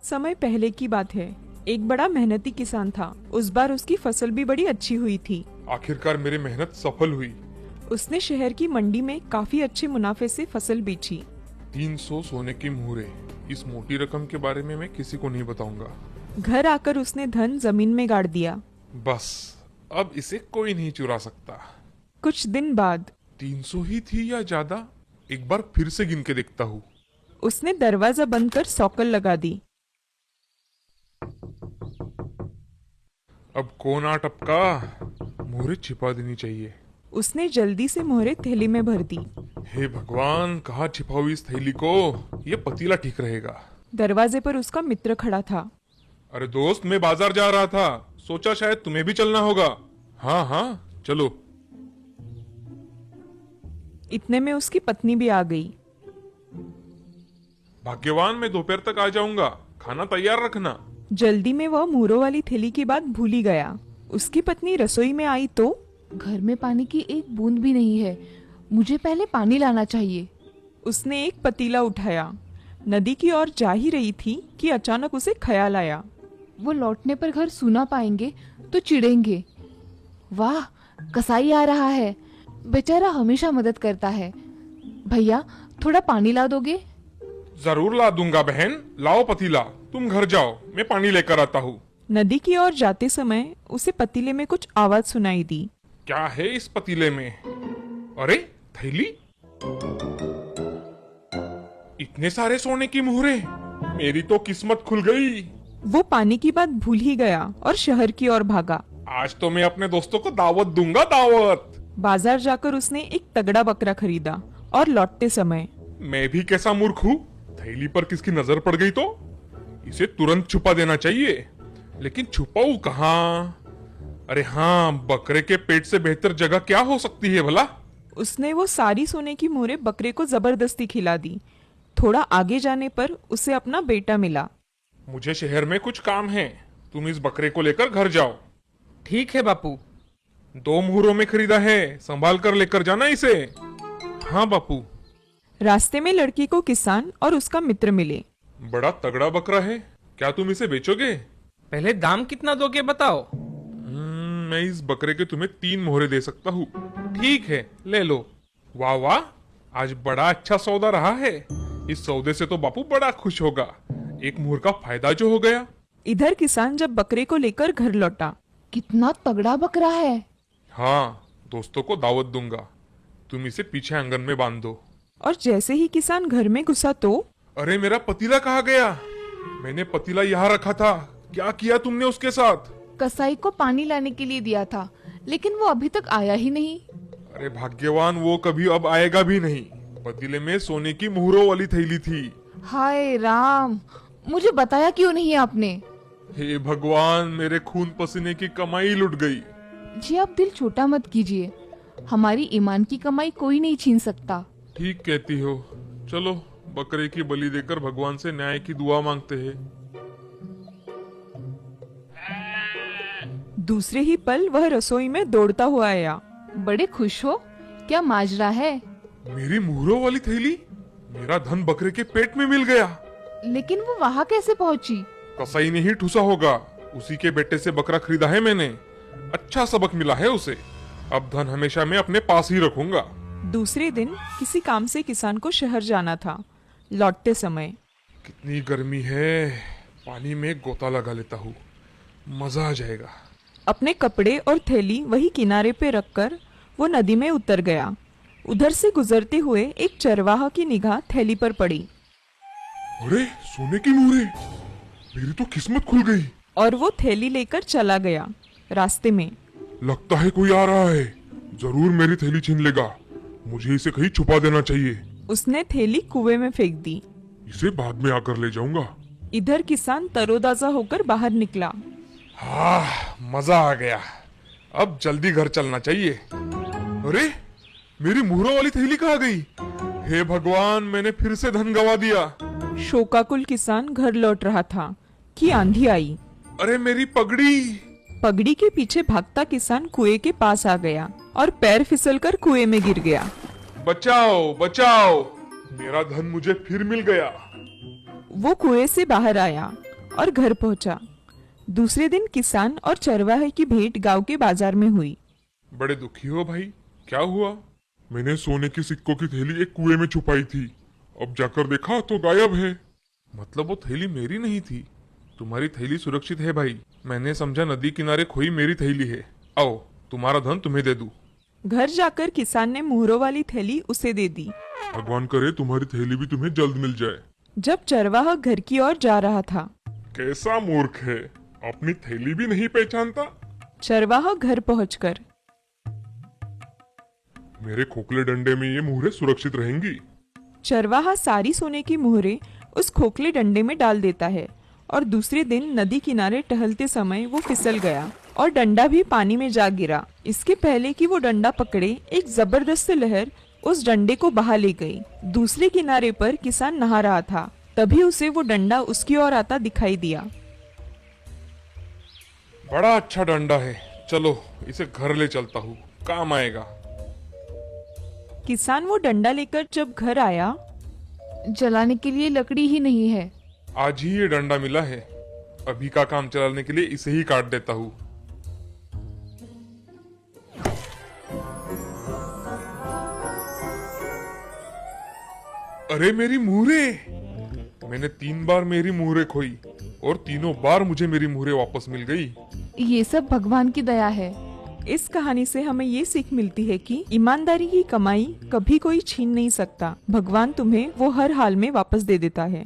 समय पहले की बात है। एक बड़ा मेहनती किसान था। उस बार उसकी फसल भी बड़ी अच्छी हुई थी। आखिरकार मेरी मेहनत सफल हुई। उसने शहर की मंडी में काफी अच्छे मुनाफे से फसल बेची। 300 सोने की मुहरे। इस मोटी रकम के बारे में मैं किसी को नहीं बताऊंगा। घर आकर उसने धन जमीन में गाड़ दिया। बस अब इसे कोई नहीं चुरा सकता। कुछ दिन बाद 300 ही थी या ज्यादा? एक बार फिर से गिन के देखता हूँ। उसने दरवाजा बंद कर सौकल लगा दी। अब कौन आ टपका? मुहरे छिपा देनी चाहिए। उसने जल्दी से मोहरे थैली में भर दी। हे भगवान, कहाँ छिपाऊ इस थैली को? ये पतीला ठीक रहेगा। दरवाजे पर उसका मित्र खड़ा था। अरे दोस्त, मैं बाजार जा रहा था, सोचा शायद तुम्हें भी चलना होगा। हाँ हाँ चलो। इतने में उसकी पत्नी भी आ गई। भाग्यवान, मैं दोपहर तक आ जाऊंगा, खाना तैयार रखना। जल्दी में वह मुहरों वाली थैली की बात भूल ही गया। उसकी पत्नी रसोई में आई तो घर में पानी की एक बूंद भी नहीं है, मुझे पहले पानी लाना चाहिए। उसने एक पतीला उठाया, नदी की ओर जा ही रही थी कि अचानक उसे ख्याल आया। वो लौटने पर घर सूना पाएंगे तो चिढ़ेंगे। वाह, कसाई आ रहा है, बेचारा हमेशा मदद करता है। भैया, थोड़ा पानी ला दोगे? जरूर ला दूंगा बहन, लाओ पतीला। तुम घर जाओ, मैं पानी लेकर आता हूँ। नदी की ओर जाते समय उसे पतीले में कुछ आवाज सुनाई दी। क्या है इस पतीले में? अरे थैली! इतने सारे सोने की मुहरे! मेरी तो किस्मत खुल गई। वो पानी की बात भूल ही गया और शहर की ओर भागा। आज तो मैं अपने दोस्तों को दावत दूंगा, दावत। बाजार जाकर उसने एक तगड़ा बकरा खरीदा और लौटते समय मैं भी कैसा मूर्ख हूँ, थैली पर किसकी नजर पड़ गई तो इसे तुरंत छुपा देना चाहिए। लेकिन छुपाऊं कहाँ? अरे हाँ, बकरे के पेट से बेहतर जगह क्या हो सकती है भला? उसने वो सारी सोने की मोहरे बकरे को जबरदस्ती खिला दी। थोड़ा आगे जाने पर उसे अपना बेटा मिला। मुझे शहर में कुछ काम है, तुम इस बकरे को लेकर घर जाओ। ठीक है बापू। 2 मुहरों में खरीदा है, संभाल कर लेकर जाना इसे। हाँ बापू। रास्ते में लड़की को किसान और उसका मित्र मिले। बड़ा तगड़ा बकरा है, क्या तुम इसे बेचोगे? पहले दाम कितना दोगे बताओ। मैं इस बकरे के तुम्हें 3 मोहरे दे सकता हूँ। ठीक है, ले लो। वाह वाह, आज बड़ा अच्छा सौदा रहा है। इस सौदे से तो बापू बड़ा खुश होगा। एक मोहर का फायदा जो हो गया। इधर किसान जब बकरे को लेकर घर लौटा। कितना तगड़ा बकरा है। हाँ, दोस्तों को दावत दूंगा, तुम इसे पीछे आंगन में बांध दो। और जैसे ही किसान घर में घुसा तो अरे मेरा पतीला कहाँ गया? मैंने पतीला यहाँ रखा था, क्या किया तुमने उसके साथ? कसाई को पानी लाने के लिए दिया था, लेकिन वो अभी तक आया ही नहीं। अरे भाग्यवान, वो कभी अब आएगा भी नहीं। पतीले में सोने की मुहरों वाली थैली थी। हाय राम, मुझे बताया क्यों नहीं आपने? हे भगवान, मेरे खून पसीने की कमाई लुट गई। जी आप दिल छोटा मत कीजिए, हमारी ईमान की कमाई कोई नहीं छीन सकता। ठीक कहती हो, चलो बकरे की बलि देकर भगवान से न्याय की दुआ मांगते हैं। दूसरे ही पल वह रसोई में दौड़ता हुआ आया। बड़े खुश हो? क्या माजरा है? मेरी मुहरों वाली थैली, मेरा धन बकरे के पेट में मिल गया। लेकिन वो वहाँ कैसे पहुँची? कसाई ने ही ठूसा होगा, उसी के बेटे से बकरा खरीदा है मैंने। अच्छा सबक मिला है उसे। अब धन हमेशा मैं अपने पास ही रखूंगा। दूसरे दिन किसी काम से किसान को शहर जाना था। लौटते समय कितनी गर्मी है, पानी में गोता लगा लेता हूँ, मजा आ जाएगा। अपने कपड़े और थैली वही किनारे पे रखकर वो नदी में उतर गया। उधर से गुजरते हुए एक चरवाहा की निगाह थैली पर पड़ी। अरे सोने की मुहरे, मेरी तो किस्मत खुल गई। और वो थैली लेकर चला गया। रास्ते में लगता है कोई आ रहा है, जरूर मेरी थैली छीन लेगा। मुझे इसे कहीं छुपा देना चाहिए। उसने थैली कुएं में फेंक दी। इसे बाद में आकर ले जाऊंगा। इधर किसान तरोताजा होकर बाहर निकला। हाँ, मजा आ गया। अब जल्दी घर चलना चाहिए। अरे मेरी मुहरों वाली थैली कहाँ गई? हे भगवान, मैंने फिर से धन गवा दिया। शोकाकुल किसान घर लौट रहा था कि आंधी आई। अरे मेरी पगड़ी! पगड़ी के पीछे भागता किसान कुएं के पास आ गया और पैर फिसलकर कुएं में गिर गया। बचाओ बचाओ, मेरा धन मुझे फिर मिल गया। वो कुएं से बाहर आया और घर पहुंचा। दूसरे दिन किसान और चरवाहे की भेंट गांव के बाजार में हुई। बड़े दुखी हो भाई, क्या हुआ? मैंने सोने के सिक्कों की थैली एक कुएं में छुपाई थी, अब जाकर देखा तो गायब है। मतलब वो थैली मेरी नहीं थी? तुम्हारी थैली सुरक्षित है भाई, मैंने समझा नदी किनारे खोई मेरी थैली है। आओ, तुम्हारा धन तुम्हें दे दूं। घर जाकर किसान ने मोहरों वाली थैली उसे दे दी। भगवान करे तुम्हारी थैली भी तुम्हें जल्द मिल जाए। जब चरवाहा घर की ओर जा रहा था, कैसा मूर्ख है, अपनी थैली भी नहीं पहचानता। चरवाहा घर पहुंचकर, मेरे खोखले डंडे में ये मुहरें सुरक्षित रहेंगी। चरवाहा सारी सोने की मोहरें उस खोखले डंडे में डाल देता है और दूसरे दिन नदी किनारे टहलते समय वो फिसल गया और डंडा भी पानी में जा गिरा। इसके पहले कि वो डंडा पकड़े, एक जबरदस्त लहर उस डंडे को बहा ले गई। दूसरे किनारे पर किसान नहा रहा था, तभी उसे वो डंडा उसकी ओर आता दिखाई दिया। बड़ा अच्छा डंडा है, चलो इसे घर ले चलता हूँ, काम आएगा। किसान वो डंडा लेकर जब घर आया, जलाने के लिए लकड़ी ही नहीं है। आज ही ये डंडा मिला है, अभी का काम चलाने के लिए इसे ही काट देता हूँ। अरे मेरी मुहरें! मैंने 3 बार मेरी मुहरें खोई और तीनों बार मुझे मेरी मुहरें वापस मिल गई। ये सब भगवान की दया है। इस कहानी से हमें ये सीख मिलती है कि ईमानदारी की कमाई कभी कोई छीन नहीं सकता। भगवान तुम्हें वो हर हाल में वापस दे देता है।